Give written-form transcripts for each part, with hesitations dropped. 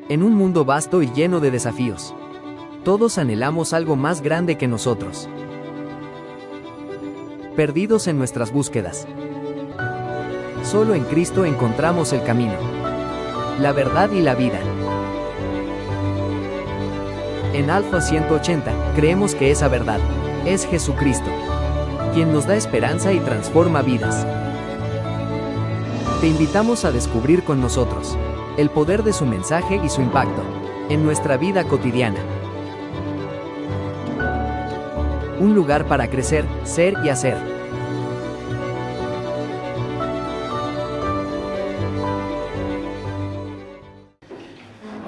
En un mundo vasto y lleno de desafíos, todos anhelamos algo más grande que nosotros. Perdidos en nuestras búsquedas. Solo en Cristo encontramos el camino, la verdad y la vida. En Alfa 180, creemos que esa verdad es Jesucristo, quien nos da esperanza y transforma vidas. Te invitamos a descubrir con nosotros el poder de su mensaje y su impacto en nuestra vida cotidiana. Un lugar para crecer, ser y hacer.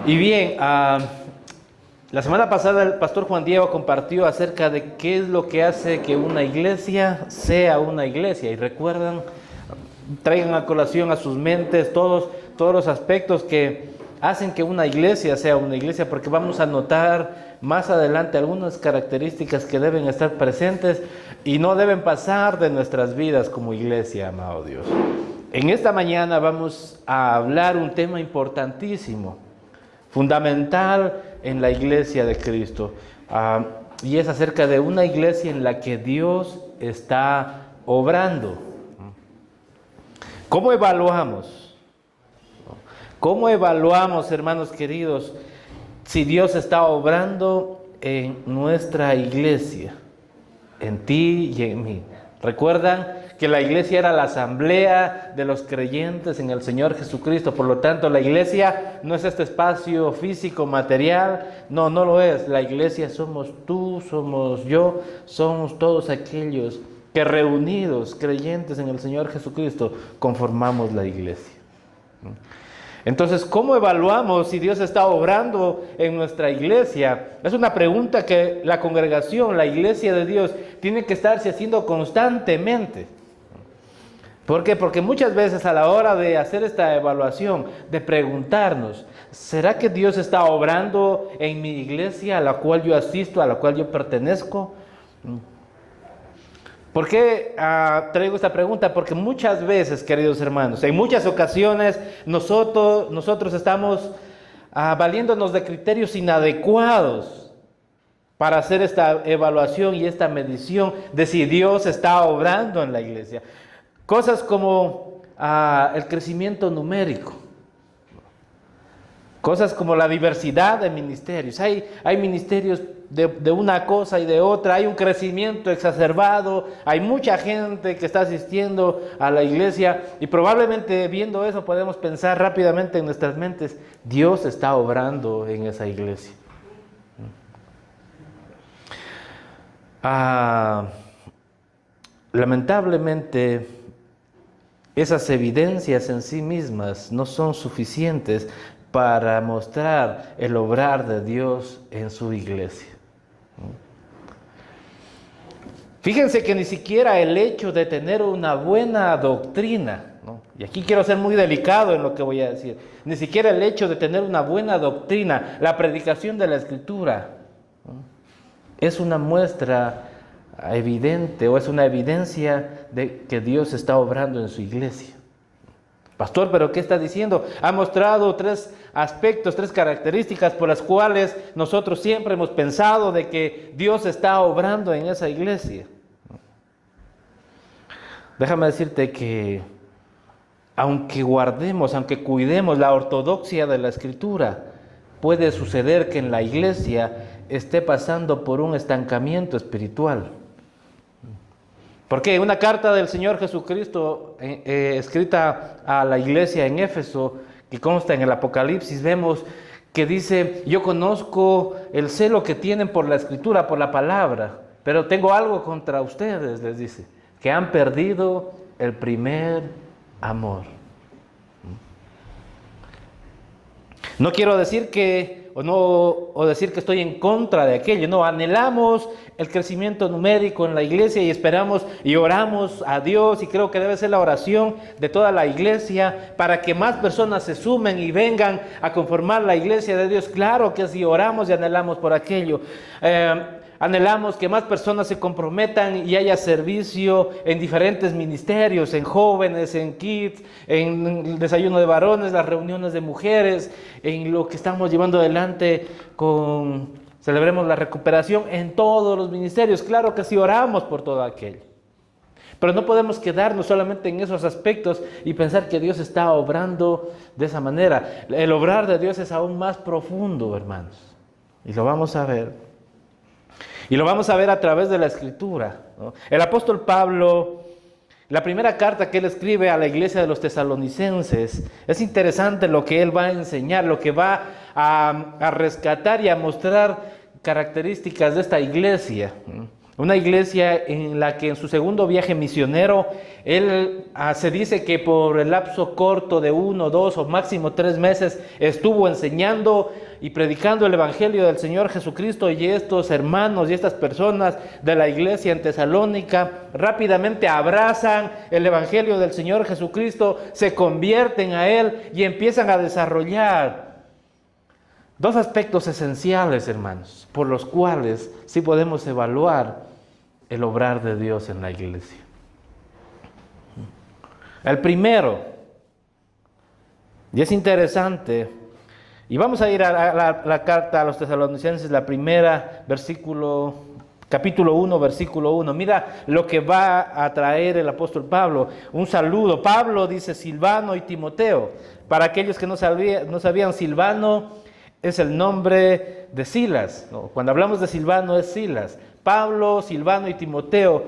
Y bien, la semana pasada el pastor Juan Diego compartió acerca de qué es lo que hace que una iglesia sea una iglesia. Y recuerdan, traigan a colación a sus mentes todos los aspectos que hacen que una iglesia sea una iglesia, porque vamos a notar más adelante algunas características que deben estar presentes y no deben pasar de nuestras vidas como iglesia, amado Dios. En esta mañana vamos a hablar un tema importantísimo, fundamental en la iglesia de Cristo, y es acerca de una iglesia en la que Dios está obrando. ¿Cómo evaluamos? ¿Cómo evaluamos, hermanos queridos, si Dios está obrando en nuestra iglesia, en ti y en mí? ¿Recuerdan que la iglesia era la asamblea de los creyentes en el Señor Jesucristo? Por lo tanto, la iglesia no es este espacio físico, material. No lo es. La iglesia somos tú, somos yo, somos todos aquellos que reunidos, creyentes en el Señor Jesucristo, conformamos la iglesia. Entonces, ¿cómo evaluamos si Dios está obrando en nuestra iglesia? Es una pregunta que la congregación, la iglesia de Dios, tiene que estarse haciendo constantemente. ¿Por qué? Porque muchas veces a la hora de hacer esta evaluación, de preguntarnos, ¿será que Dios está obrando en mi iglesia a la cual yo asisto, a la cual yo pertenezco? ¿Por qué traigo esta pregunta? Porque muchas veces, queridos hermanos, en muchas ocasiones nosotros estamos valiéndonos de criterios inadecuados para hacer esta evaluación y esta medición de si Dios está obrando en la iglesia. Cosas como el crecimiento numérico. Cosas como la diversidad de ministerios. Hay ministerios de una cosa y de otra. Hay un crecimiento exacerbado. Hay mucha gente que está asistiendo a la iglesia. Y probablemente viendo eso podemos pensar rápidamente en nuestras mentes: Dios está obrando en esa iglesia. Lamentablemente, esas evidencias en sí mismas no son suficientes para mostrar el obrar de Dios en su iglesia. Fíjense que ni siquiera el hecho de tener una buena doctrina, ¿no? Y aquí quiero ser muy delicado en lo que voy a decir, ni siquiera el hecho de tener una buena doctrina, la predicación de la Escritura, ¿no?, es una muestra evidente o es una evidencia de que Dios está obrando en su iglesia. Pastor, ¿pero qué está diciendo? Ha mostrado tres aspectos, tres características por las cuales nosotros siempre hemos pensado de que Dios está obrando en esa iglesia. Déjame decirte que aunque cuidemos la ortodoxia de la Escritura, puede suceder que en la iglesia esté pasando por un estancamiento espiritual. Porque una carta del Señor Jesucristo escrita a la iglesia en Éfeso, que consta en el Apocalipsis, vemos que dice: yo conozco el celo que tienen por la Escritura, por la palabra, pero tengo algo contra ustedes, les dice, que han perdido el primer amor. No quiero decir decir que estoy en contra de aquello. No, anhelamos el crecimiento numérico en la iglesia y esperamos y oramos a Dios, y creo que debe ser la oración de toda la iglesia para que más personas se sumen y vengan a conformar la iglesia de Dios. Claro que sí, oramos y anhelamos por aquello. anhelamos que más personas se comprometan y haya servicio en diferentes ministerios, en jóvenes, en kids, en el desayuno de varones, las reuniones de mujeres, en lo que estamos llevando adelante con Celebremos la Recuperación, en todos los ministerios. Claro que sí, oramos por todo aquello. Pero no podemos quedarnos solamente en esos aspectos y pensar que Dios está obrando de esa manera. El obrar de Dios es aún más profundo, hermanos. Y lo vamos a ver. Y lo vamos a ver a través de la Escritura, ¿no? El apóstol Pablo, la primera carta que él escribe a la iglesia de los tesalonicenses, es interesante lo que él va a enseñar, lo que va a rescatar y a mostrar características de esta iglesia. Una iglesia en la que en su segundo viaje misionero, él se dice que por el lapso corto de 1, 2 o máximo 3 meses estuvo enseñando y predicando el evangelio del Señor Jesucristo, y estos hermanos y estas personas de la iglesia en Tesalónica rápidamente abrazan el evangelio del Señor Jesucristo, se convierten a él y empiezan a desarrollar dos aspectos esenciales, hermanos, por los cuales sí podemos evaluar el obrar de Dios en la iglesia. El primero, y es interesante, y vamos a ir a la carta a los tesalonicenses, la primera, capítulo 1, versículo 1. Mira lo que va a traer el apóstol Pablo. Un saludo. Pablo dice Silvano y Timoteo. Para aquellos que no sabían, Silvano es el nombre de Silas, ¿no? Cuando hablamos de Silvano es Silas. Pablo, Silvano y Timoteo.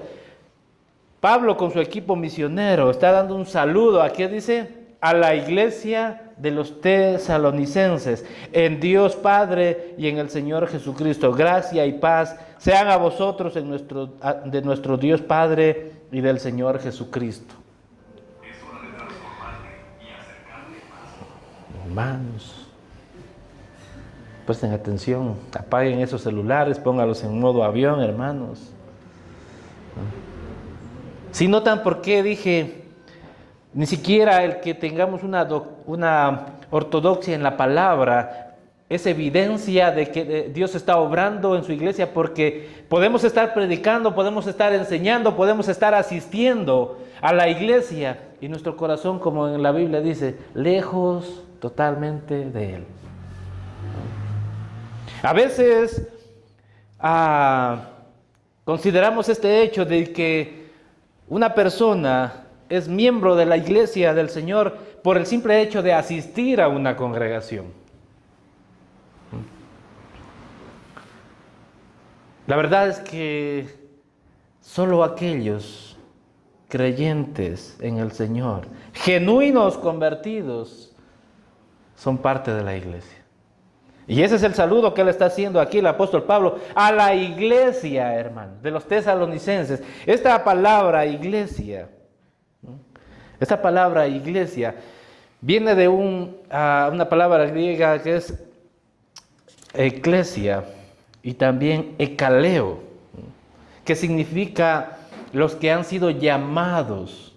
Pablo con su equipo misionero está dando un saludo. ¿A qué dice? A la iglesia de los tesalonicenses, en Dios Padre y en el Señor Jesucristo. Gracia y paz sean a vosotros de nuestro Dios Padre y del Señor Jesucristo. Es hora de transformarte y acercarte más. Hermanos, presten atención, apaguen esos celulares, póngalos en modo avión, hermanos. Si notan por qué dije, ni siquiera el que tengamos una ortodoxia en la palabra es evidencia de que Dios está obrando en su iglesia, porque podemos estar predicando, podemos estar enseñando, podemos estar asistiendo a la iglesia y nuestro corazón, como en la Biblia dice, lejos totalmente de Él. A veces consideramos este hecho de que una persona es miembro de la iglesia del Señor por el simple hecho de asistir a una congregación. La verdad es que solo aquellos creyentes en el Señor, genuinos convertidos, son parte de la iglesia. Y ese es el saludo que le está haciendo aquí el apóstol Pablo a la iglesia, hermano, de los tesalonicenses. Esta palabra iglesia viene de una palabra griega que es eclesia y también ekaleo, que significa los que han sido llamados.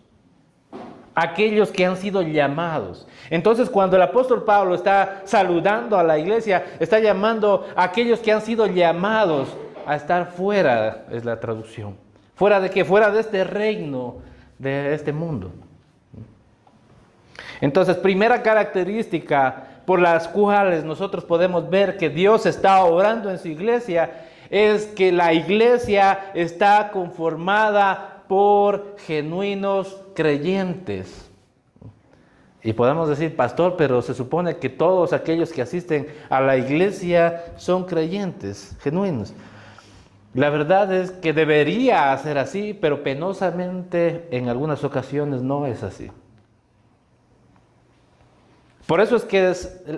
Aquellos que han sido llamados. Entonces, cuando el apóstol Pablo está saludando a la iglesia, está llamando a aquellos que han sido llamados a estar fuera, es la traducción. ¿Fuera de qué? Fuera de este reino, de este mundo. Entonces, primera característica por las cuales nosotros podemos ver que Dios está obrando en su iglesia es que la iglesia está conformada por genuinos creyentes. Y podemos decir, pastor, pero se supone que todos aquellos que asisten a la iglesia son creyentes, genuinos. La verdad es que debería ser así, pero penosamente en algunas ocasiones no es así. Por eso es que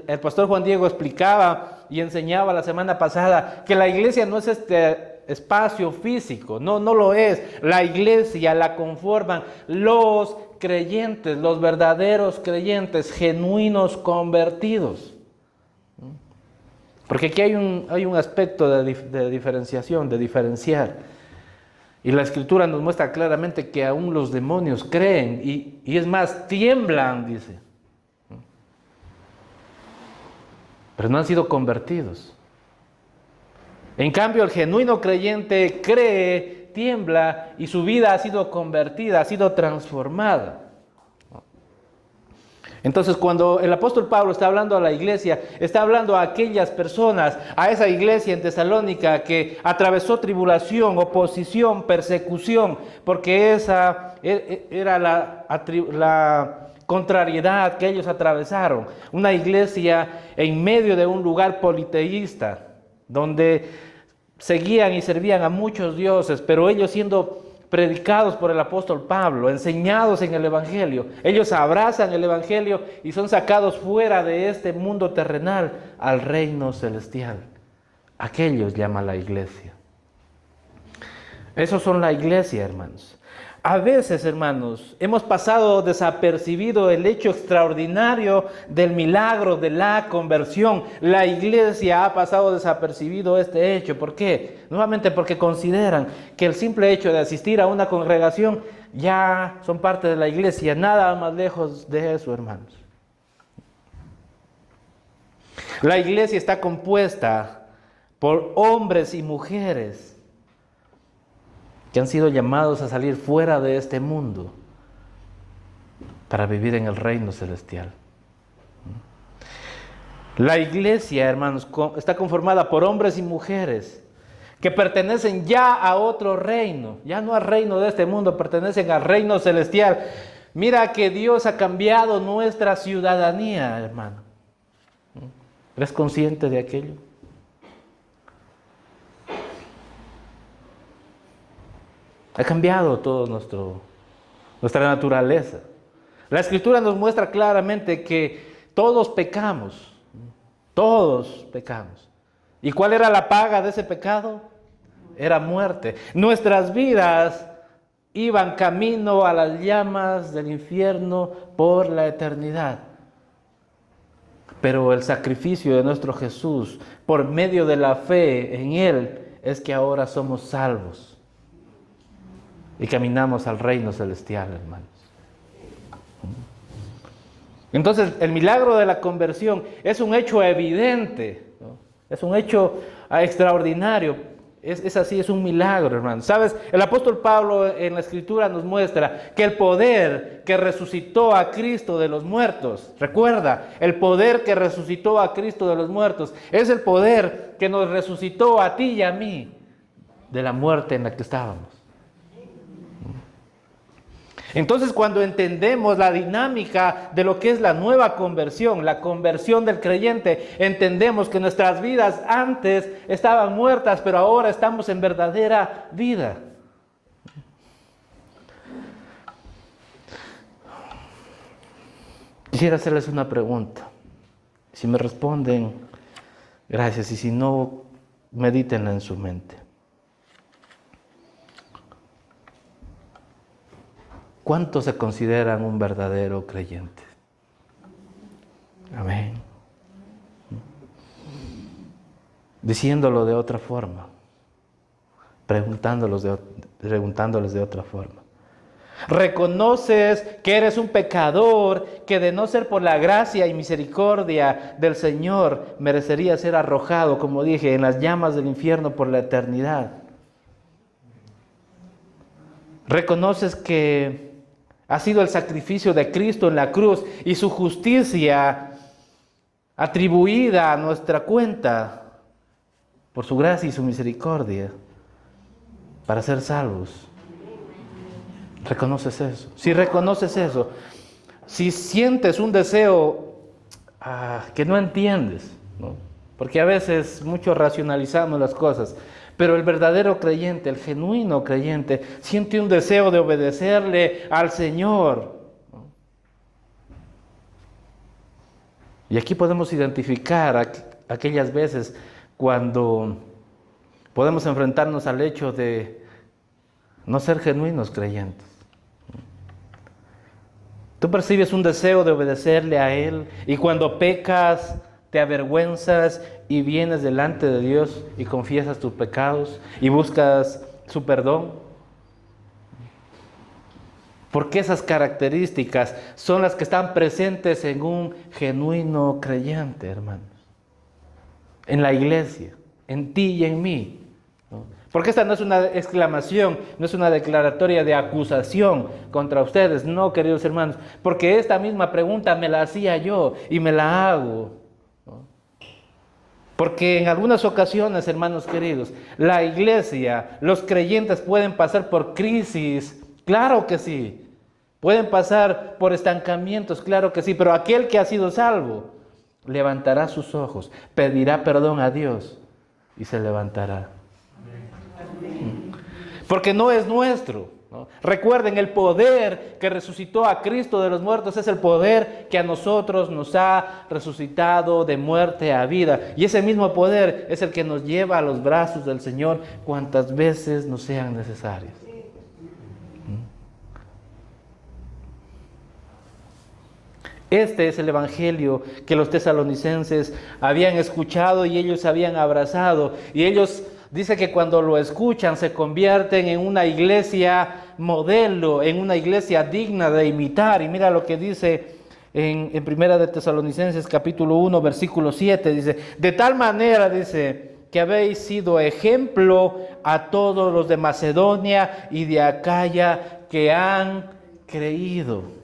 el pastor Juan Diego explicaba y enseñaba la semana pasada que la iglesia no es este espacio físico, no lo es. La iglesia la conforman los creyentes, los verdaderos creyentes, genuinos convertidos. Porque aquí hay un aspecto de diferenciación, de diferenciar. Y la Escritura nos muestra claramente que aún los demonios creen y es más, tiemblan, dice. Pero no han sido convertidos. En cambio, el genuino creyente cree, tiembla y su vida ha sido convertida, ha sido transformada. Entonces, cuando el apóstol Pablo está hablando a la iglesia, está hablando a aquellas personas, a esa iglesia en Tesalónica que atravesó tribulación, oposición, persecución, porque esa era la contrariedad que ellos atravesaron. Una iglesia en medio de un lugar politeísta, donde seguían y servían a muchos dioses, pero ellos siendo predicados por el apóstol Pablo, enseñados en el Evangelio. Ellos abrazan el Evangelio y son sacados fuera de este mundo terrenal al reino celestial. Aquellos llama la iglesia. Esos son la iglesia, hermanos. A veces, hermanos, hemos pasado desapercibido el hecho extraordinario del milagro de la conversión. La iglesia ha pasado desapercibido este hecho. ¿Por qué? Nuevamente porque consideran que el simple hecho de asistir a una congregación ya son parte de la iglesia. Nada más lejos de eso, hermanos. La iglesia está compuesta por hombres y mujeres que han sido llamados a salir fuera de este mundo para vivir en el reino celestial. La iglesia, hermanos, está conformada por hombres y mujeres que pertenecen ya a otro reino, ya no al reino de este mundo, pertenecen al reino celestial. Mira que Dios ha cambiado nuestra ciudadanía, hermano. ¿Eres consciente de aquello? Ha cambiado todo nuestra naturaleza. La Escritura nos muestra claramente que todos pecamos. Todos pecamos. ¿Y cuál era la paga de ese pecado? Era muerte. Nuestras vidas iban camino a las llamas del infierno por la eternidad. Pero el sacrificio de nuestro Jesús, por medio de la fe en Él, es que ahora somos salvos. Y caminamos al reino celestial, hermanos. Entonces, el milagro de la conversión es un hecho evidente, ¿no? Es un hecho extraordinario. Es así, es un milagro, hermanos. ¿Sabes? El apóstol Pablo en la Escritura nos muestra que el poder que resucitó a Cristo de los muertos, recuerda, el poder que resucitó a Cristo de los muertos, es el poder que nos resucitó a ti y a mí de la muerte en la que estábamos. Entonces, cuando entendemos la dinámica de lo que es la nueva conversión, la conversión del creyente, entendemos que nuestras vidas antes estaban muertas, pero ahora estamos en verdadera vida. Quisiera hacerles una pregunta. Si me responden, gracias, y si no, medítenla en su mente. ¿Cuántos se consideran un verdadero creyente? Amén. Diciéndolo de otra forma, preguntándoles de otra forma. ¿Reconoces que eres un pecador, que de no ser por la gracia y misericordia del Señor merecería ser arrojado, como dije, en las llamas del infierno por la eternidad? ¿Reconoces que ha sido el sacrificio de Cristo en la cruz y su justicia atribuida a nuestra cuenta por su gracia y su misericordia para ser salvos? ¿Reconoces eso? Si reconoces eso, si sientes un deseo que no entiendes, ¿no? Porque a veces mucho racionalizamos las cosas, pero el verdadero creyente, el genuino creyente, siente un deseo de obedecerle al Señor. Y aquí podemos identificar aquellas veces cuando podemos enfrentarnos al hecho de no ser genuinos creyentes. Tú percibes un deseo de obedecerle a Él y cuando pecas te avergüenzas y vienes delante de Dios y confiesas tus pecados y buscas su perdón. Porque esas características son las que están presentes en un genuino creyente, hermanos. En la iglesia. en ti y en mí. ¿No? Porque esta no es una exclamación, no es una declaratoria de acusación contra ustedes, no, queridos hermanos, porque esta misma pregunta me la hacía yo y me la hago. ¿No? Porque en algunas ocasiones, hermanos queridos, la iglesia, los creyentes pueden pasar por crisis, claro que sí. Pueden pasar por estancamientos, claro que sí, pero aquel que ha sido salvo levantará sus ojos, pedirá perdón a Dios y se levantará. Porque no es nuestro, ¿no? Recuerden, el poder que resucitó a Cristo de los muertos es el poder que a nosotros nos ha resucitado de muerte a vida. Y ese mismo poder es el que nos lleva a los brazos del Señor cuantas veces nos sean necesarias. Este es el evangelio que los tesalonicenses habían escuchado y ellos habían abrazado. Y ellos, dice que cuando lo escuchan se convierten en una iglesia modelo, en una iglesia digna de imitar. Y mira lo que dice en Primera de Tesalonicenses capítulo 1 versículo 7. Dice, de tal manera, dice, que habéis sido ejemplo a todos los de Macedonia y de Acaya que han creído.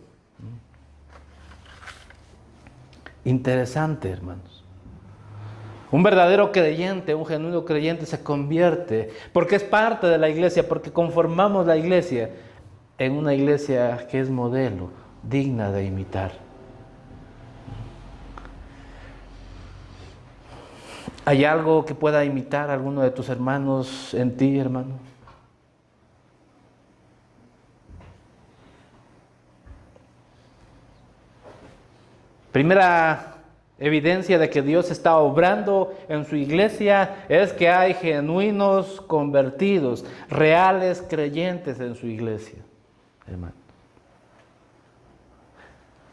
Interesante, hermanos. Un verdadero creyente, un genuino creyente se convierte, porque es parte de la iglesia, porque conformamos la iglesia en una iglesia que es modelo, digna de imitar. ¿Hay algo que pueda imitar a alguno de tus hermanos en ti, hermano? Primera evidencia de que Dios está obrando en su iglesia es que hay genuinos convertidos, reales creyentes en su iglesia, hermano.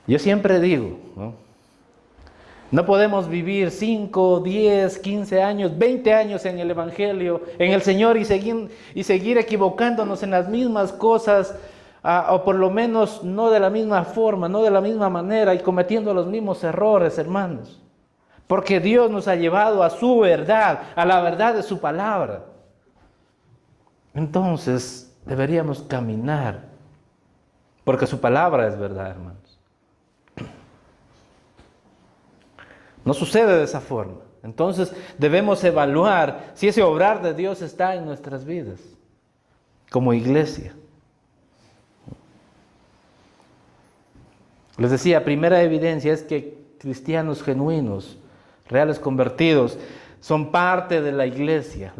Yo siempre digo, no podemos vivir 5, 10, 15 años, 20 años en el Evangelio, en el Señor y seguir equivocándonos en las mismas cosas, o por lo menos no de la misma forma, no de la misma manera y cometiendo los mismos errores, hermanos. Porque Dios nos ha llevado a su verdad, a la verdad de su palabra. Entonces deberíamos caminar, porque su palabra es verdad, hermanos. No sucede de esa forma. Entonces debemos evaluar si ese obrar de Dios está en nuestras vidas, como iglesia. Les decía, primera evidencia es que cristianos genuinos, reales convertidos, son parte de la iglesia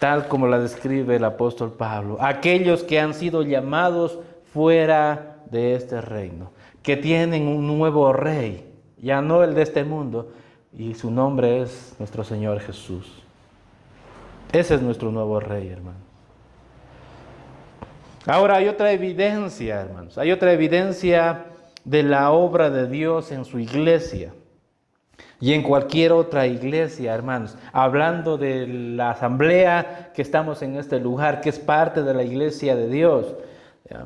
tal como la describe el apóstol Pablo. Aquellos que han sido llamados fuera de este reino, que tienen un nuevo rey, ya no el de este mundo, y su nombre es nuestro Señor Jesús. Ese es nuestro nuevo rey, hermano. Ahora hay otra evidencia, hermanos, hay otra evidencia de la obra de Dios en su iglesia y en cualquier otra iglesia, hermanos, hablando de la asamblea que estamos en este lugar, que es parte de la iglesia de Dios. ¿Ya?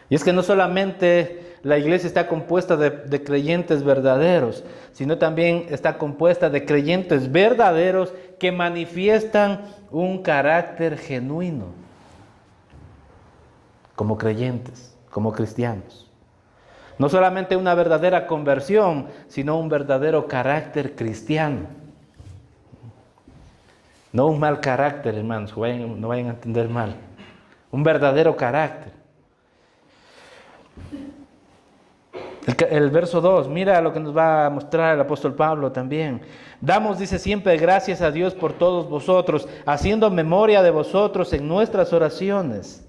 Y es que no solamente la iglesia está compuesta de creyentes verdaderos, sino también está compuesta de creyentes verdaderos que manifiestan un carácter genuino. Como creyentes, como cristianos. No solamente una verdadera conversión, sino un verdadero carácter cristiano. No un mal carácter, hermanos, no vayan a entender mal. Un verdadero carácter. El verso 2, mira lo que nos va a mostrar el apóstol Pablo también. Damos, dice, siempre gracias a Dios por todos vosotros, haciendo memoria de vosotros en nuestras oraciones.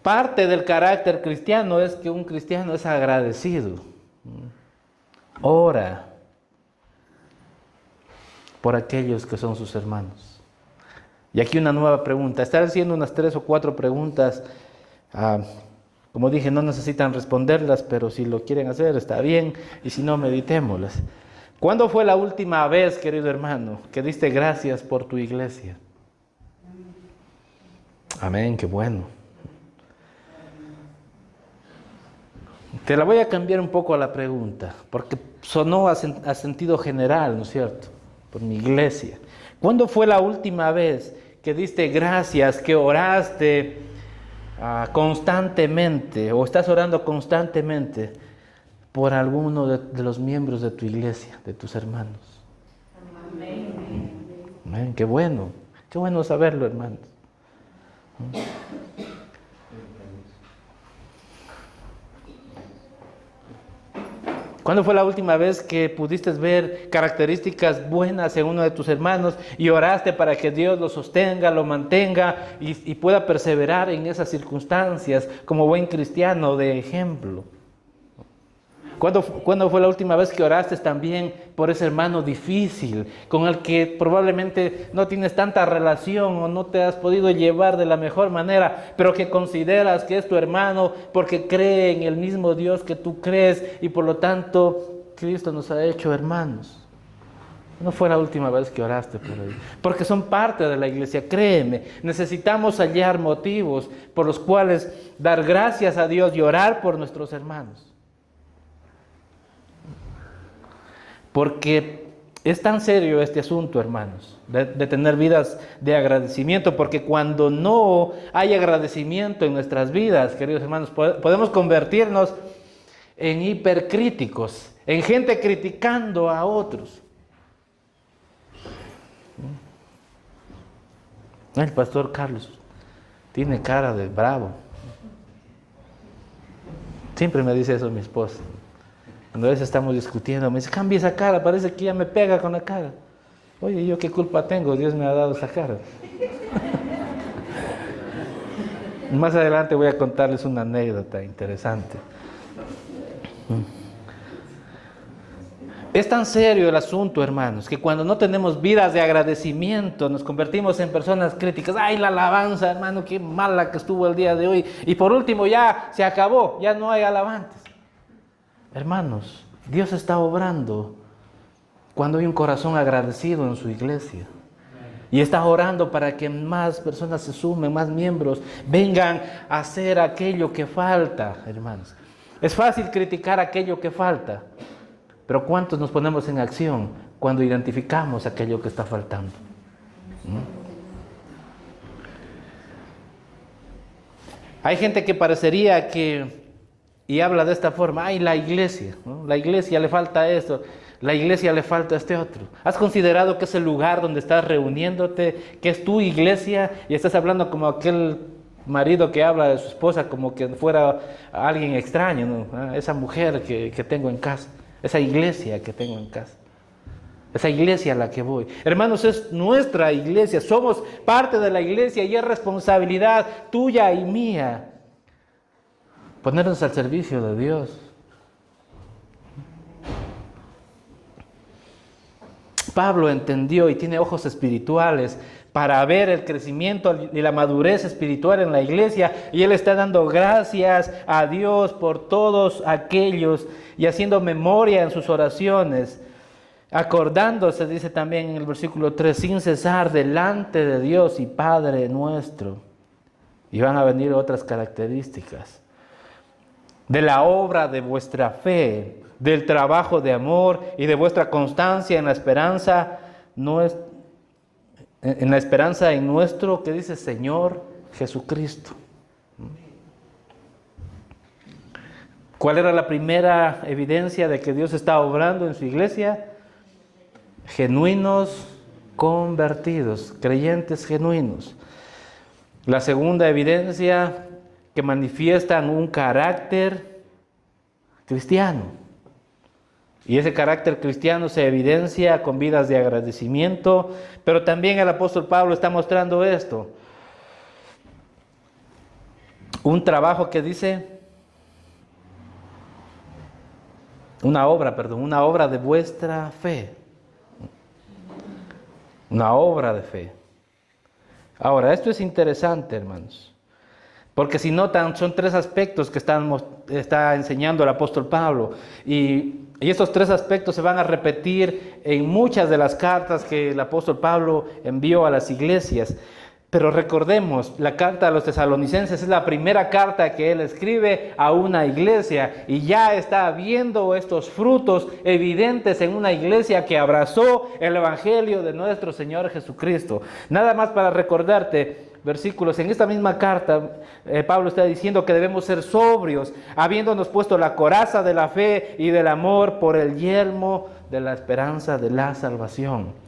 Parte del carácter cristiano es que un cristiano es agradecido. Ora por aquellos que son sus hermanos. Y aquí una nueva pregunta. Estaré haciendo unas 3 o 4 preguntas. Como dije, no necesitan responderlas, pero si lo quieren hacer está bien. Y si no, meditémoslas. ¿Cuándo fue la última vez, querido hermano, que diste gracias por tu iglesia? Amén, qué bueno. Te la voy a cambiar un poco a la pregunta, porque sonó a sentido general, ¿no es cierto? Por mi iglesia. ¿Cuándo fue la última vez que diste gracias, que oraste constantemente, o estás orando constantemente por alguno de los miembros de tu iglesia, de tus hermanos? Amén. Qué bueno saberlo, hermanos. ¿Cuándo fue la última vez que pudiste ver características buenas en uno de tus hermanos y oraste para que Dios lo sostenga, lo mantenga y pueda perseverar en esas circunstancias como buen cristiano de ejemplo? ¿Cuándo fue la última vez que oraste también por ese hermano difícil, con el que probablemente no tienes tanta relación o no te has podido llevar de la mejor manera, pero que consideras que es tu hermano porque cree en el mismo Dios que tú crees y por lo tanto Cristo nos ha hecho hermanos? No fue la última vez que oraste por él, porque son parte de la iglesia, créeme. Necesitamos hallar motivos por los cuales dar gracias a Dios y orar por nuestros hermanos. Porque es tan serio este asunto, hermanos, de tener vidas de agradecimiento, porque cuando no hay agradecimiento en nuestras vidas, queridos hermanos, podemos convertirnos en hipercríticos, en gente criticando a otros. El pastor Carlos tiene cara de bravo. Siempre me dice eso mi esposa. Cuando a veces estamos discutiendo, me dice, cambia esa cara, parece que ya me pega con la cara. Oye, ¿yo qué culpa tengo? Dios me ha dado esa cara. Más adelante voy a contarles una anécdota interesante. Es tan serio el asunto, hermanos, que cuando no tenemos vidas de agradecimiento, nos convertimos en personas críticas. ¡Ay, la alabanza, hermano! ¡Qué mala que estuvo el día de hoy! Y por último, ya se acabó, ya no hay alabantes. Hermanos, Dios está obrando cuando hay un corazón agradecido en su iglesia. Y está orando para que más personas se sumen, más miembros vengan a hacer aquello que falta, hermanos. Es fácil criticar aquello que falta, pero ¿cuántos nos ponemos en acción cuando identificamos aquello que está faltando? Hay gente que parecería que y habla de esta forma, ay, la iglesia, ¿no? La iglesia le falta esto, la iglesia le falta este otro. ¿Has considerado que es el lugar donde estás reuniéndote, que es tu iglesia y estás hablando como aquel marido que habla de su esposa como que fuera alguien extraño, ¿no? Esa mujer que tengo en casa, esa iglesia que tengo en casa, esa iglesia a la que voy? Hermanos, es nuestra iglesia, somos parte de la iglesia y es responsabilidad tuya y mía ponernos al servicio de Dios. Pablo entendió y tiene ojos espirituales para ver el crecimiento y la madurez espiritual en la iglesia, y él está dando gracias a Dios por todos aquellos y haciendo memoria en sus oraciones, acordándose, dice también en el versículo 3, sin cesar delante de Dios y Padre nuestro. Y van a venir otras características de la obra de vuestra fe, del trabajo de amor y de vuestra constancia en la esperanza, en nuestro, ¿qué dice? Señor Jesucristo. ¿Cuál era la primera evidencia de que Dios está obrando en su iglesia? Genuinos convertidos, creyentes genuinos. La segunda evidencia, que manifiestan un carácter cristiano. Y ese carácter cristiano se evidencia con vidas de agradecimiento, pero también el apóstol Pablo está mostrando esto. Un trabajo que dice, una obra de vuestra fe. Una obra de fe. Ahora, esto es interesante, hermanos. Porque si notan, son tres aspectos que está enseñando el apóstol Pablo. Y estos tres aspectos se van a repetir en muchas de las cartas que el apóstol Pablo envió a las iglesias. Pero recordemos, la carta a los tesalonicenses es la primera carta que él escribe a una iglesia y ya está viendo estos frutos evidentes en una iglesia que abrazó el evangelio de nuestro Señor Jesucristo. Nada más para recordarte versículos, en esta misma carta Pablo está diciendo que debemos ser sobrios, habiéndonos puesto la coraza de la fe y del amor por el yelmo de la esperanza de la salvación.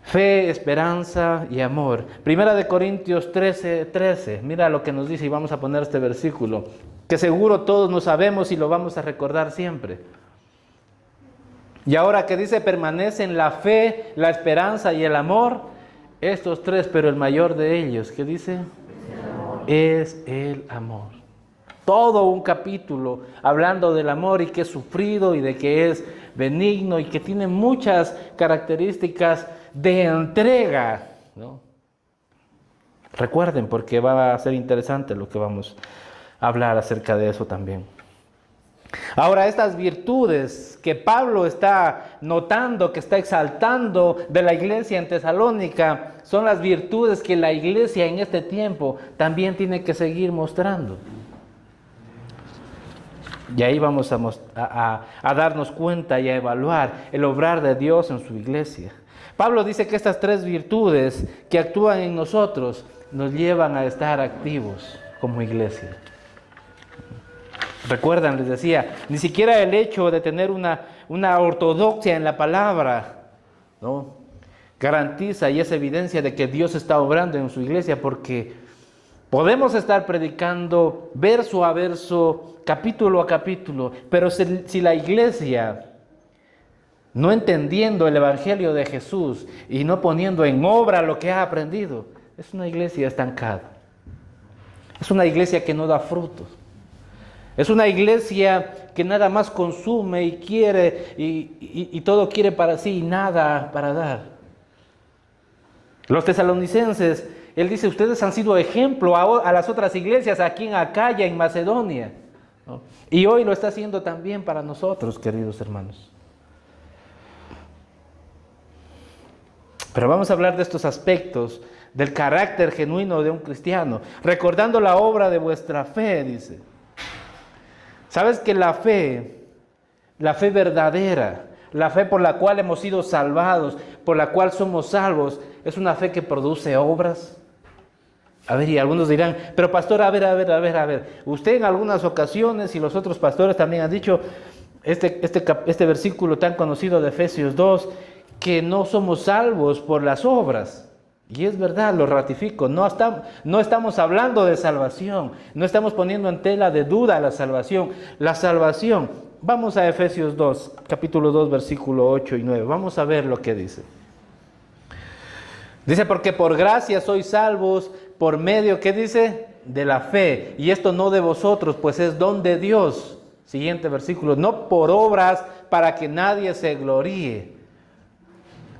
Fe, esperanza y amor. Primera de Corintios 13. Mira lo que nos dice y vamos a poner este versículo, que seguro todos nos sabemos y lo vamos a recordar siempre. Y ahora que dice, permanecen la fe, la esperanza y el amor, estos tres, pero el mayor de ellos, ¿qué dice? Es el amor. Todo un capítulo hablando del amor y que es sufrido y de que es benigno y que tiene muchas características de entrega, ¿no? Recuerden, porque va a ser interesante lo que vamos a hablar acerca de eso también. Ahora, estas virtudes que Pablo está notando, que está exaltando de la iglesia en Tesalónica, son las virtudes que la iglesia en este tiempo también tiene que seguir mostrando. Y ahí vamos a darnos cuenta y a evaluar el obrar de Dios en su iglesia. Pablo dice que estas tres virtudes que actúan en nosotros nos llevan a estar activos como iglesia. Recuerdan, les decía, ni siquiera el hecho de tener una ortodoxia en la palabra, ¿no?, garantiza y es evidencia de que Dios está obrando en su iglesia, porque podemos estar predicando verso a verso, capítulo a capítulo, pero si la iglesia, no entendiendo el evangelio de Jesús y no poniendo en obra lo que ha aprendido, es una iglesia estancada. Es una iglesia que no da frutos. Es una iglesia que nada más consume y quiere y todo quiere para sí y nada para dar. Los tesalonicenses, él dice, ustedes han sido ejemplo a las otras iglesias aquí en Acaya, en Macedonia, ¿no? Y hoy lo está haciendo también para nosotros, queridos hermanos. Pero vamos a hablar de estos aspectos del carácter genuino de un cristiano, recordando la obra de vuestra fe, dice. ¿Sabes que la fe verdadera, la fe por la cual hemos sido salvados, por la cual somos salvos, es una fe que produce obras? A ver, y algunos dirán, pero pastor, a ver. Usted en algunas ocasiones, y los otros pastores también han dicho, este versículo tan conocido de Efesios 2, que no somos salvos por las obras. Y es verdad, lo ratifico, no estamos hablando de salvación, no estamos poniendo en tela de duda la salvación. La salvación, vamos a Efesios 2, capítulo 2, versículo 8 y 9, vamos a ver lo que dice. Dice, porque por gracia sois salvos por medio, ¿qué dice? De la fe, y esto no de vosotros, pues es don de Dios. Siguiente versículo, no por obras para que nadie se gloríe.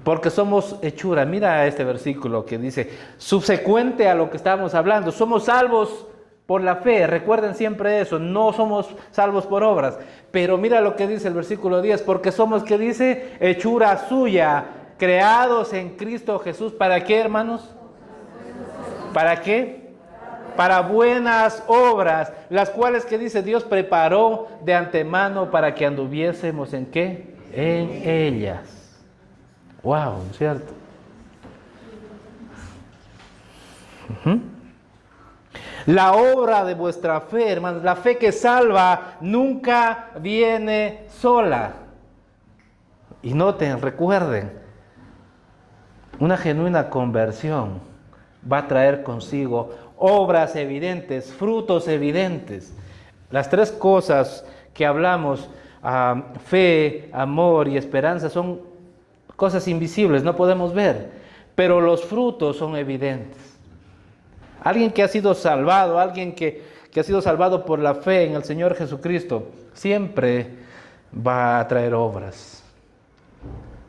Porque somos hechura. Mira este versículo que dice, subsecuente a lo que estábamos hablando, somos salvos por la fe. Recuerden siempre eso, no somos salvos por obras. Pero mira lo que dice el versículo 10, porque somos, ¿qué dice? Hechura suya, creados en Cristo Jesús. ¿Para qué, hermanos? ¿Para qué? Para buenas obras, las cuales, ¿qué dice? Dios preparó de antemano para que anduviésemos ¿en qué? En ellas. Wow, ¿cierto? La obra de vuestra fe, hermanos, la fe que salva nunca viene sola. Y noten, recuerden, una genuina conversión va a traer consigo obras evidentes, frutos evidentes. Las tres cosas que hablamos, fe, amor y esperanza, son cosas invisibles, no podemos ver, pero los frutos son evidentes. Alguien que ha sido salvado, alguien que ha sido salvado por la fe en el Señor Jesucristo, siempre va a traer obras.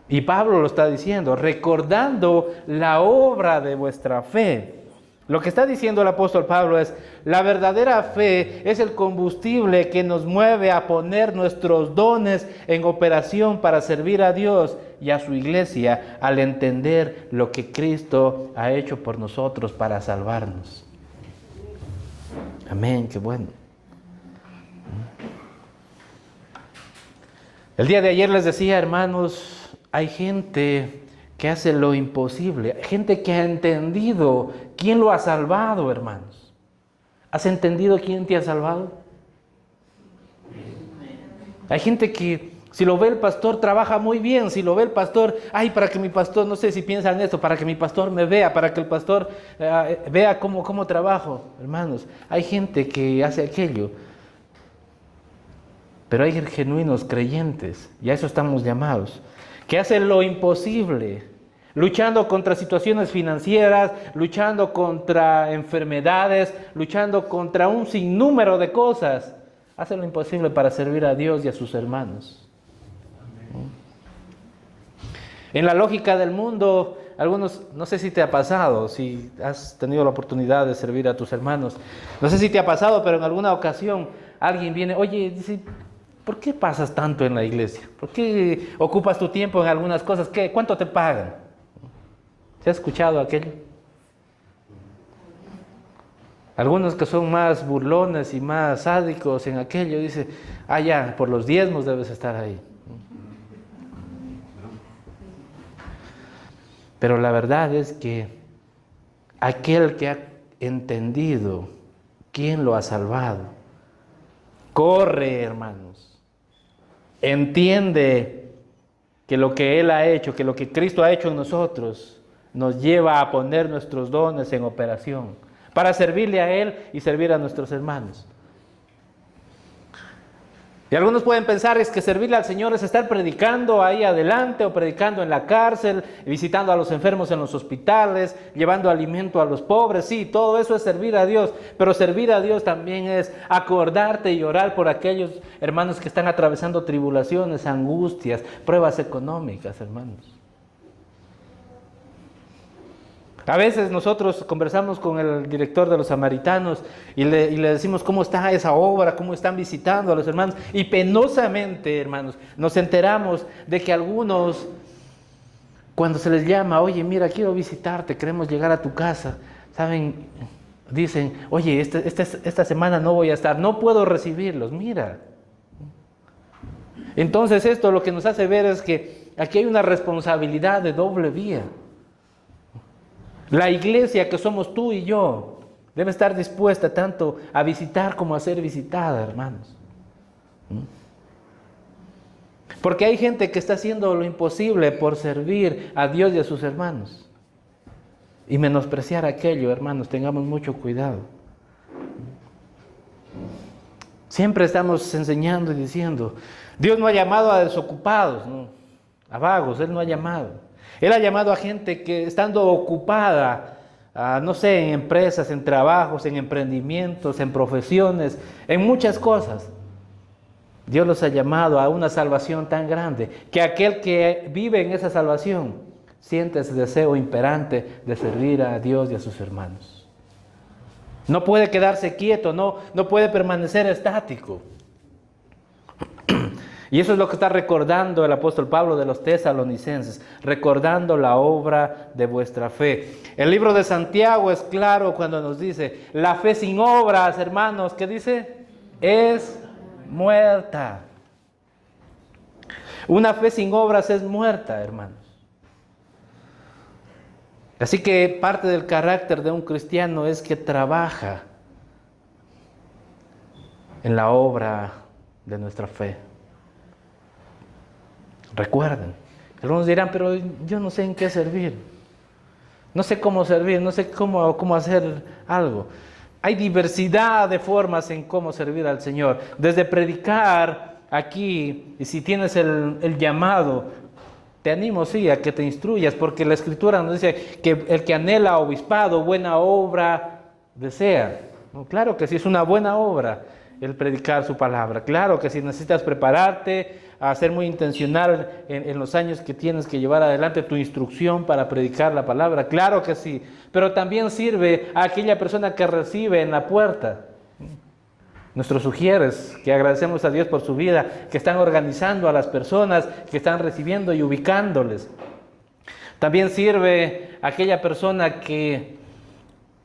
Y Pablo lo está diciendo, recordando la obra de vuestra fe. Lo que está diciendo el apóstol Pablo es, la verdadera fe es el combustible que nos mueve a poner nuestros dones en operación para servir a Dios y a su iglesia al entender lo que Cristo ha hecho por nosotros para salvarnos. Amén, qué bueno. El día de ayer les decía, hermanos, hay gente que hace lo imposible, hay gente que ha entendido quién lo ha salvado, hermanos. ¿Has entendido quién te ha salvado? Hay gente que si lo ve el pastor trabaja muy bien, si lo ve el pastor, ay, para que mi pastor, no sé si piensan esto, para que mi pastor me vea, para que el pastor vea cómo trabajo. Hermanos, hay gente que hace aquello, pero hay genuinos creyentes, y a eso estamos llamados, que hacen lo imposible, luchando contra situaciones financieras, luchando contra enfermedades, luchando contra un sinnúmero de cosas. Hacen lo imposible para servir a Dios y a sus hermanos. En la lógica del mundo, algunos, no sé si te ha pasado, si has tenido la oportunidad de servir a tus hermanos, no sé si te ha pasado, pero en alguna ocasión alguien viene, oye, dice, ¿por qué pasas tanto en la iglesia? ¿Por qué ocupas tu tiempo en algunas cosas? ¿Cuánto te pagan? ¿Se ha escuchado aquello? Algunos que son más burlones y más sádicos en aquello, dice, ya, por los diezmos debes estar ahí. Pero la verdad es que aquel que ha entendido quién lo ha salvado, corre, hermanos, entiende que lo que Él ha hecho, que lo que Cristo ha hecho en nosotros, nos lleva a poner nuestros dones en operación para servirle a Él y servir a nuestros hermanos. Y algunos pueden pensar es que servirle al Señor es estar predicando ahí adelante o predicando en la cárcel, visitando a los enfermos en los hospitales, llevando alimento a los pobres. Sí, todo eso es servir a Dios, pero servir a Dios también es acordarte y orar por aquellos hermanos que están atravesando tribulaciones, angustias, pruebas económicas, hermanos. A veces nosotros conversamos con el director de los samaritanos y le decimos cómo está esa obra, cómo están visitando a los hermanos. Y penosamente, hermanos, nos enteramos de que algunos, cuando se les llama, oye, mira, quiero visitarte, queremos llegar a tu casa, ¿saben? Dicen, oye, esta semana no voy a estar, no puedo recibirlos, mira. Entonces esto lo que nos hace ver es que aquí hay una responsabilidad de doble vía. La iglesia que somos tú y yo debe estar dispuesta tanto a visitar como a ser visitada, hermanos. Porque hay gente que está haciendo lo imposible por servir a Dios y a sus hermanos. Y menospreciar aquello, hermanos, tengamos mucho cuidado. Siempre estamos enseñando y diciendo, Dios no ha llamado a desocupados, ¿no? A vagos, Él no ha llamado. Él ha llamado a gente que estando ocupada, no sé, en empresas, en trabajos, en emprendimientos, en profesiones, en muchas cosas. Dios los ha llamado a una salvación tan grande que aquel que vive en esa salvación siente ese deseo imperante de servir a Dios y a sus hermanos. No puede quedarse quieto, no puede permanecer estático. Y eso es lo que está recordando el apóstol Pablo de los tesalonicenses, recordando la obra de vuestra fe. El libro de Santiago es claro cuando nos dice, la fe sin obras, hermanos, ¿qué dice? Es muerta. Una fe sin obras es muerta, hermanos. Así que parte del carácter de un cristiano es que trabaja en la obra de nuestra fe. Recuerden, algunos dirán, pero yo no sé en qué servir, no sé cómo servir, no sé cómo hacer algo. Hay diversidad de formas en cómo servir al Señor, desde predicar aquí, y si tienes el llamado, te animo, sí, a que te instruyas, porque la Escritura nos dice que el que anhela obispado, buena obra desea. Claro que sí, es una buena obra el predicar su palabra. Claro que si necesitas prepararte, a ser muy intencional en los años que tienes que llevar adelante tu instrucción para predicar la palabra, claro que sí, pero también sirve a aquella persona que recibe en la puerta. Nuestros sugieres, que agradecemos a Dios por su vida, que están organizando a las personas, que están recibiendo y ubicándoles. También sirve a aquella persona que,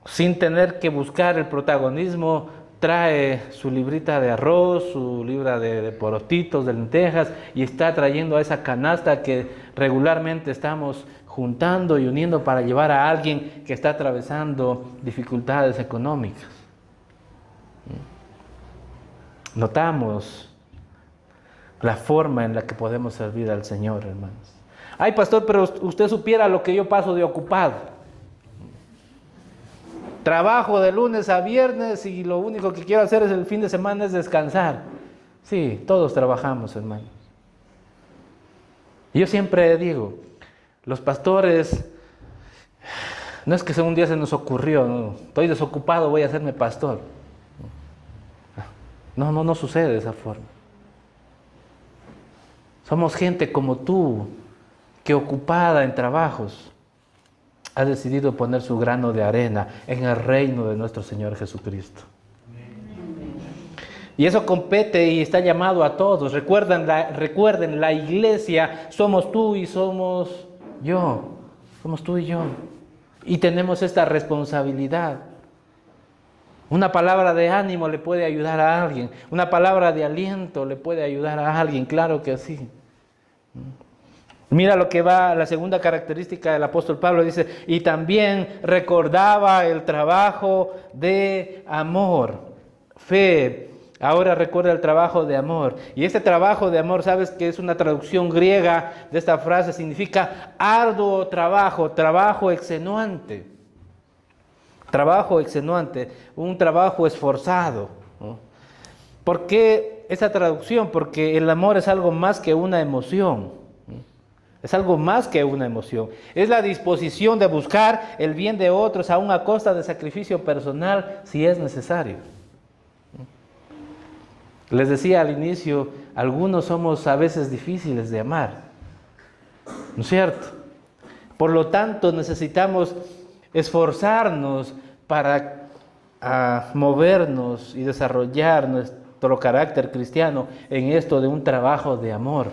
sin tener que buscar el protagonismo, trae su librita de arroz, su libra de porotitos, de lentejas, y está trayendo a esa canasta que regularmente estamos juntando y uniendo para llevar a alguien que está atravesando dificultades económicas. Notamos la forma en la que podemos servir al Señor, hermanos. Ay, pastor, pero usted supiera lo que yo paso de ocupado. Trabajo de lunes a viernes y lo único que quiero hacer es el fin de semana es descansar. Sí, todos trabajamos, hermanos. Yo siempre digo, los pastores, no es que un día se nos ocurrió, no, estoy desocupado, voy a hacerme pastor. No sucede de esa forma. Somos gente como tú, que ocupada en trabajos, ha decidido poner su grano de arena en el reino de nuestro Señor Jesucristo. Y eso compete y está llamado a todos. Recuerden, la iglesia somos tú y somos yo. Somos tú y yo. Y tenemos esta responsabilidad. Una palabra de ánimo le puede ayudar a alguien. Una palabra de aliento le puede ayudar a alguien. Claro que sí. Mira lo que va, la segunda característica del apóstol Pablo dice, y también recordaba el trabajo de amor. Fe, ahora recuerda el trabajo de amor. Y este trabajo de amor, ¿sabes que es una traducción griega de esta frase? Significa arduo trabajo, trabajo extenuante. Trabajo extenuante, un trabajo esforzado, ¿no? ¿Por qué esa traducción? Porque el amor es algo más que una emoción. Es algo más que una emoción. Es la disposición de buscar el bien de otros aún a costa de sacrificio personal si es necesario. Les decía al inicio, algunos somos a veces difíciles de amar. ¿No es cierto? Por lo tanto, necesitamos esforzarnos para movernos y desarrollar nuestro carácter cristiano en esto de un trabajo de amor.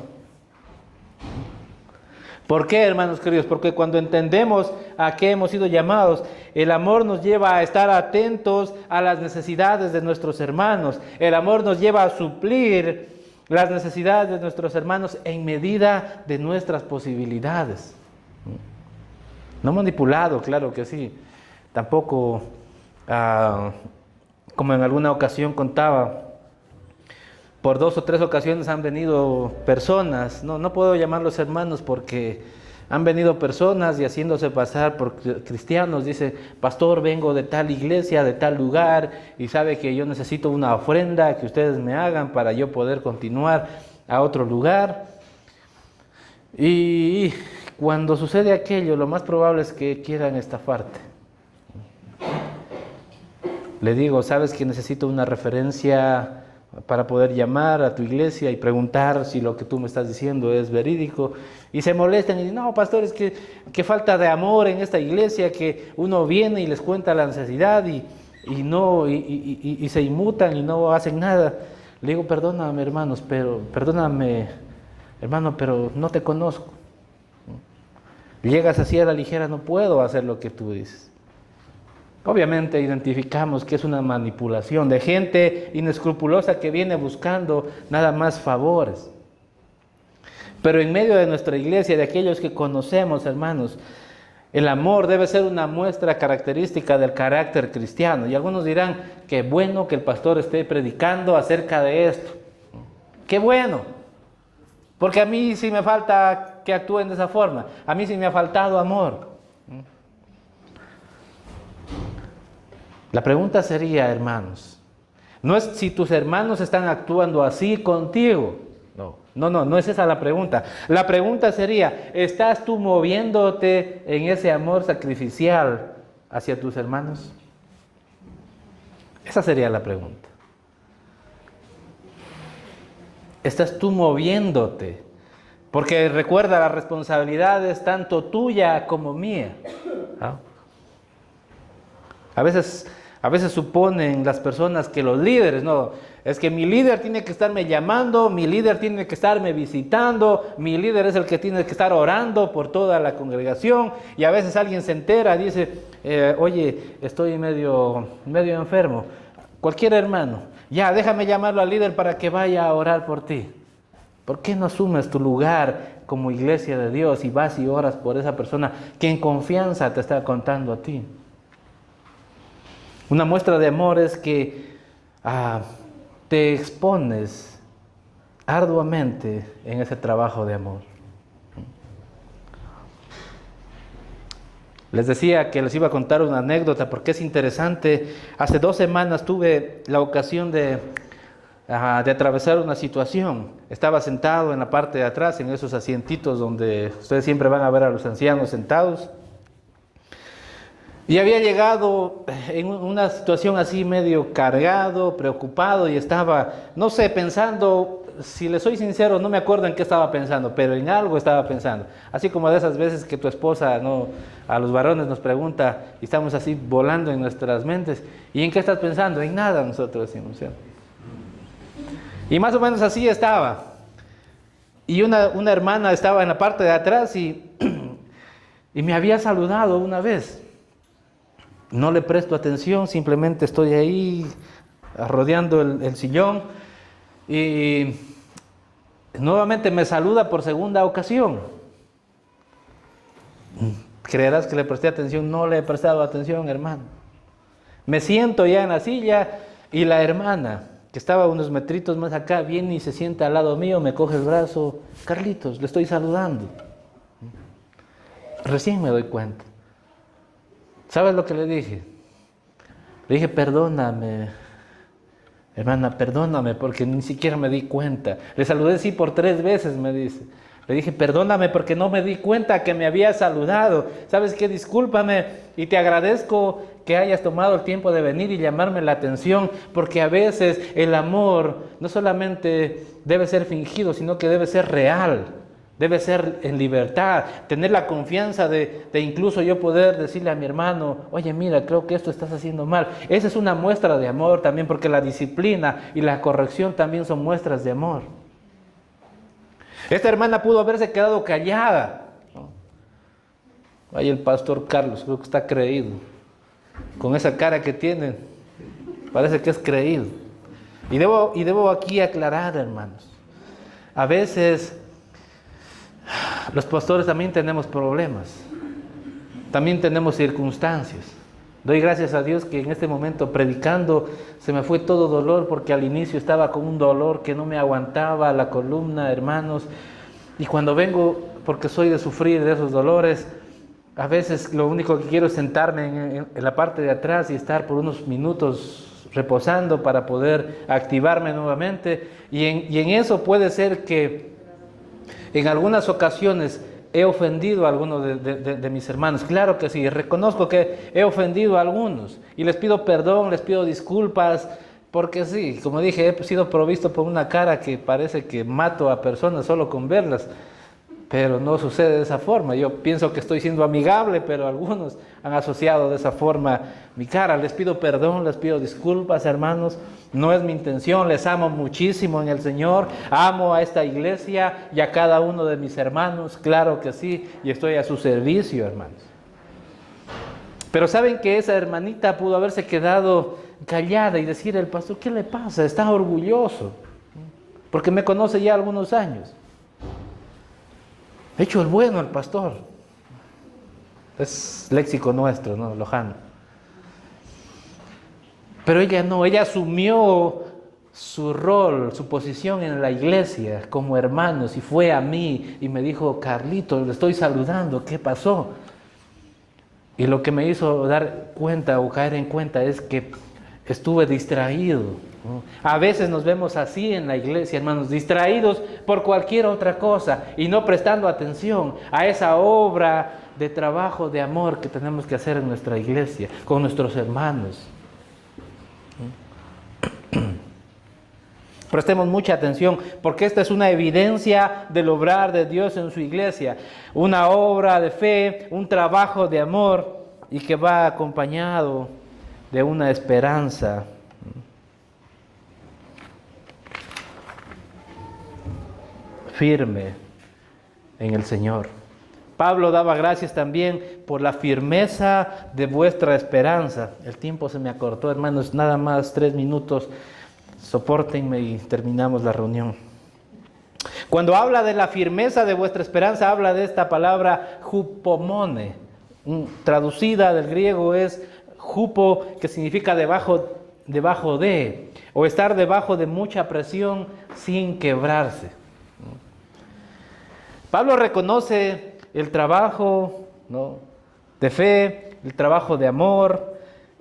¿Por qué, hermanos queridos? Porque cuando entendemos a qué hemos sido llamados, el amor nos lleva a estar atentos a las necesidades de nuestros hermanos. El amor nos lleva a suplir las necesidades de nuestros hermanos en medida de nuestras posibilidades. No manipulado, claro que sí. Tampoco, como en alguna ocasión contaba, por 2 o 3 ocasiones han venido personas, no puedo llamarlos hermanos porque han venido personas y haciéndose pasar por cristianos, dice, pastor, vengo de tal iglesia, de tal lugar, y sabe que yo necesito una ofrenda que ustedes me hagan para yo poder continuar a otro lugar. Y cuando sucede aquello, lo más probable es que quieran estafarte. Le digo, sabes que necesito una referencia para poder llamar a tu iglesia y preguntar si lo que tú me estás diciendo es verídico. Y se molestan y dicen, no, pastor, es que falta de amor en esta iglesia, que uno viene y les cuenta la necesidad y se inmutan y no hacen nada. Le digo, perdóname, hermano, pero no te conozco. Llegas así a la ligera, no puedo hacer lo que tú dices. Obviamente identificamos que es una manipulación de gente inescrupulosa que viene buscando nada más favores. Pero en medio de nuestra iglesia, de aquellos que conocemos, hermanos, el amor debe ser una muestra característica del carácter cristiano. Y algunos dirán, qué bueno que el pastor esté predicando acerca de esto. Qué bueno, porque a mí sí me falta que actúen de esa forma. A mí sí me ha faltado amor. La pregunta sería, hermanos, no es si tus hermanos están actuando así contigo. No es esa la pregunta. La pregunta sería, ¿estás tú moviéndote en ese amor sacrificial hacia tus hermanos? Esa sería la pregunta. estás tú moviéndote? Porque recuerda, la responsabilidad es tanto tuya como mía. ¿No? A veces suponen las personas que los líderes, no, es que mi líder tiene que estarme llamando, mi líder tiene que estarme visitando, mi líder es el que tiene que estar orando por toda la congregación, y a veces alguien se entera, dice, oye, estoy medio enfermo, cualquier hermano, ya déjame llamarlo al líder para que vaya a orar por ti. ¿Por qué no asumes tu lugar como iglesia de Dios y vas y oras por esa persona que en confianza te está contando a ti? Una muestra de amor es que te expones arduamente en ese trabajo de amor. Les decía que les iba a contar una anécdota porque es interesante. Hace 2 semanas tuve la ocasión de atravesar una situación. Estaba sentado en la parte de atrás, en esos asientitos donde ustedes siempre van a ver a los ancianos sentados. Y había llegado en una situación así medio cargado, preocupado y estaba, no sé, pensando, si les soy sincero, no me acuerdo en qué estaba pensando, pero en algo estaba pensando. Así como de esas veces que tu esposa a los varones nos pregunta y estamos así volando en nuestras mentes. ¿Y en qué estás pensando? En nada, nosotros decimos, ¿sí? Y más o menos así estaba. Y una hermana estaba en la parte de atrás y me había saludado una vez. No le presto atención, simplemente estoy ahí rodeando el sillón y nuevamente me saluda por segunda ocasión. ¿Creerás que le presté atención? No le he prestado atención, hermano. Me siento ya en la silla y la hermana, que estaba unos metritos más acá, viene y se sienta al lado mío, me coge el brazo. Carlitos, le estoy saludando. Recién me doy cuenta. ¿Sabes lo que le dije? Le dije, perdóname, hermana, perdóname, porque ni siquiera me di cuenta. Le saludé sí por 3 veces, me dice. Le dije, perdóname porque no me di cuenta que me había saludado. ¿Sabes qué? Discúlpame y te agradezco que hayas tomado el tiempo de venir y llamarme la atención, porque a veces el amor no solamente debe ser fingido, sino que debe ser real. Debe ser en libertad, tener la confianza de incluso yo poder decirle a mi hermano, oye, mira, creo que esto estás haciendo mal. Esa es una muestra de amor también, porque la disciplina y la corrección también son muestras de amor. Esta hermana pudo haberse quedado callada. Ahí el pastor Carlos, creo que está creído. Con esa cara que tiene, parece que es creído. Y debo aquí aclarar, hermanos. A veces los pastores también tenemos problemas, también tenemos circunstancias. Doy gracias a Dios que en este momento predicando se me fue todo dolor, porque al inicio estaba con un dolor que no me aguantaba la columna, hermanos. Y cuando vengo, porque soy de sufrir de esos dolores, a veces lo único que quiero es sentarme en la parte de atrás y estar por unos minutos reposando para poder activarme nuevamente. Y en eso puede ser que en algunas ocasiones he ofendido a algunos de mis hermanos. Claro que sí, reconozco que he ofendido a algunos y les pido perdón, les pido disculpas, porque sí, como dije, he sido provisto por una cara que parece que mato a personas solo con verlas, pero no sucede de esa forma. Yo pienso que estoy siendo amigable, pero algunos han asociado de esa forma mi cara. Les pido perdón, les pido disculpas, hermanos. No es mi intención, les amo muchísimo en el Señor. Amo a esta iglesia y a cada uno de mis hermanos, claro que sí, y estoy a su servicio, hermanos. Pero saben que esa hermanita pudo haberse quedado callada y decir, el pastor, ¿qué le pasa? Está orgulloso, porque me conoce ya algunos años. Hecho el bueno el pastor. Es léxico nuestro, ¿no? Lojano. Pero ella no, ella asumió su rol, su posición en la iglesia como hermanos y fue a mí y me dijo, Carlito, le estoy saludando, ¿qué pasó? Y lo que me hizo dar cuenta o caer en cuenta es que estuve distraído, ¿no? A veces nos vemos así en la iglesia, hermanos, distraídos por cualquier otra cosa y no prestando atención a esa obra de trabajo, de amor que tenemos que hacer en nuestra iglesia, con nuestros hermanos. Prestemos mucha atención, porque esta es una evidencia del obrar de Dios en su iglesia, una obra de fe, un trabajo de amor, y que va acompañado de una esperanza. Firme en el Señor. Pablo daba gracias también por la firmeza de vuestra esperanza. El tiempo se me acortó, hermanos, nada más 3 minutos. Sopórtenme y terminamos la reunión. Cuando habla de la firmeza de vuestra esperanza, habla de esta palabra hupomone. Traducida del griego es hupo, que significa debajo de, o estar debajo de mucha presión sin quebrarse. Pablo reconoce el trabajo, ¿no?, de fe, el trabajo de amor,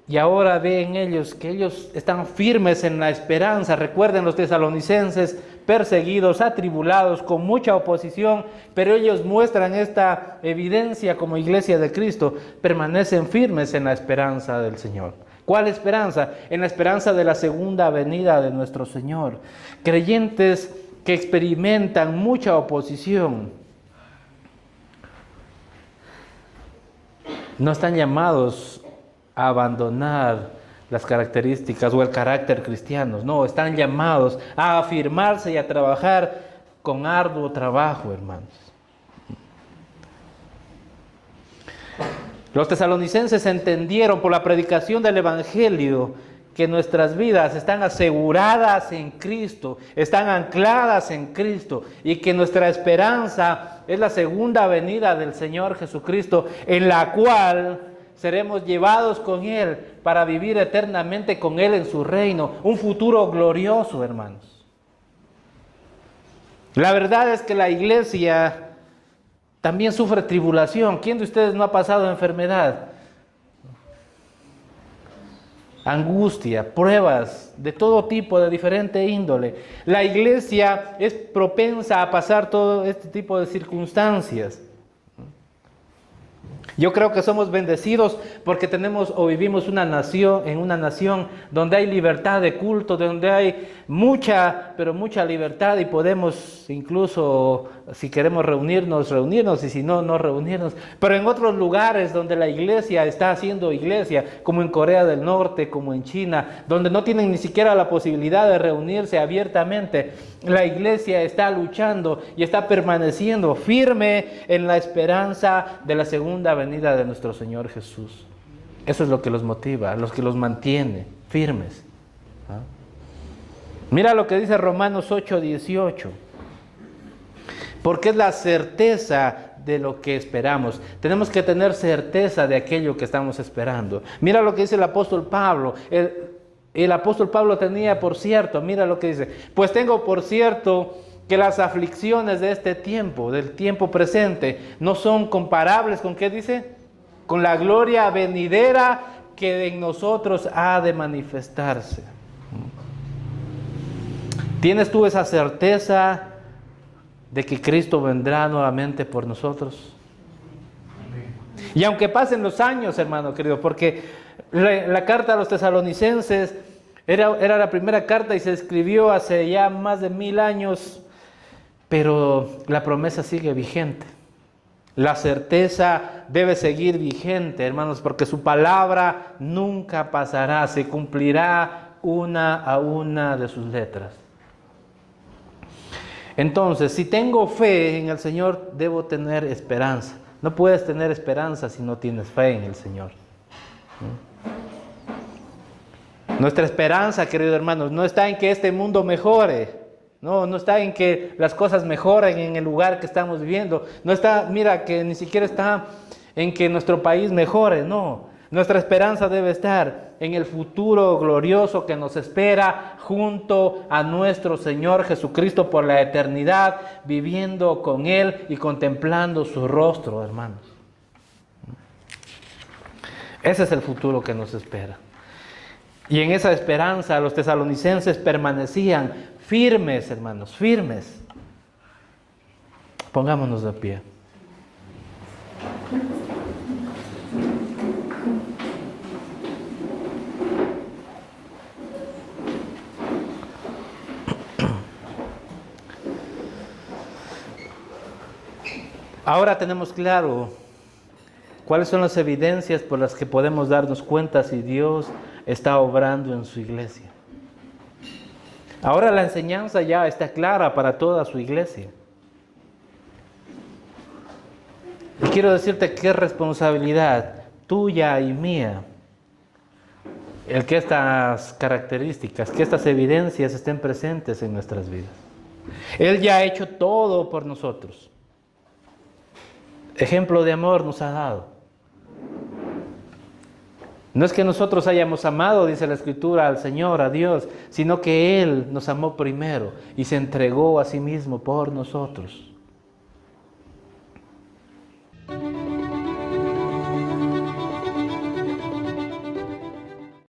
y ahora ve en ellos que ellos están firmes en la esperanza. Recuerden los tesalonicenses, perseguidos, atribulados, con mucha oposición, pero ellos muestran esta evidencia como iglesia de Cristo, permanecen firmes en la esperanza del Señor. ¿Cuál esperanza? En la esperanza de la segunda venida de nuestro Señor. Creyentes que experimentan mucha oposición, no están llamados a abandonar las características o el carácter cristiano. No, están llamados a afirmarse y a trabajar con arduo trabajo, hermanos. Los tesalonicenses entendieron por la predicación del Evangelio que nuestras vidas están aseguradas en Cristo, están ancladas en Cristo, y que nuestra esperanza es la segunda venida del Señor Jesucristo, en la cual seremos llevados con Él para vivir eternamente con Él en su reino, un futuro glorioso, hermanos. La verdad es que la iglesia también sufre tribulación. ¿Quién de ustedes no ha pasado enfermedad? Angustia, pruebas de todo tipo, de diferente índole. La iglesia es propensa a pasar todo este tipo de circunstancias. Yo creo que somos bendecidos porque tenemos o vivimos en una nación donde hay libertad de culto, donde hay mucha, pero mucha libertad, y podemos incluso, si queremos reunirnos, y si no, no reunirnos. Pero en otros lugares donde la iglesia está haciendo iglesia, como en Corea del Norte, como en China, donde no tienen ni siquiera la posibilidad de reunirse abiertamente, la iglesia está luchando y está permaneciendo firme en la esperanza de la segunda venida de nuestro Señor Jesús. Eso es lo que los motiva, lo que los mantiene firmes. ¿Ah? Mira lo que dice Romanos 8:18. Porque es la certeza de lo que esperamos. Tenemos que tener certeza de aquello que estamos esperando. Mira lo que dice el apóstol Pablo. El apóstol Pablo tenía por cierto, mira lo que dice: pues tengo por cierto que las aflicciones de este tiempo, del tiempo presente, no son comparables con, ¿qué dice? Con la gloria venidera que en nosotros ha de manifestarse. ¿Tienes tú esa certeza de que Cristo vendrá nuevamente por nosotros? Y aunque pasen los años, hermano querido, porque la carta a los tesalonicenses era la primera carta y se escribió hace ya más de 1000 años, pero la promesa sigue vigente. La certeza debe seguir vigente, hermanos, porque su palabra nunca pasará, se cumplirá una a una de sus letras. Entonces, si tengo fe en el Señor, debo tener esperanza. No puedes tener esperanza si no tienes fe en el Señor. Nuestra esperanza, queridos hermanos, no está en que este mundo mejore. No está en que las cosas mejoren en el lugar que estamos viviendo. No está, mira, que ni siquiera está en que nuestro país mejore. No, nuestra esperanza debe estar en el futuro glorioso que nos espera junto a nuestro Señor Jesucristo por la eternidad, viviendo con Él y contemplando su rostro, hermanos. Ese es el futuro que nos espera. Y en esa esperanza los tesalonicenses permanecían firmes, hermanos, firmes. Pongámonos de pie. Ahora tenemos claro cuáles son las evidencias por las que podemos darnos cuenta si Dios está obrando en su iglesia. Ahora la enseñanza ya está clara para toda su iglesia. Y quiero decirte que es responsabilidad tuya y mía el que estas características, que estas evidencias estén presentes en nuestras vidas. Él ya ha hecho todo por nosotros. Ejemplo de amor nos ha dado. No es que nosotros hayamos amado, dice la Escritura, al Señor, a Dios, sino que Él nos amó primero y se entregó a sí mismo por nosotros.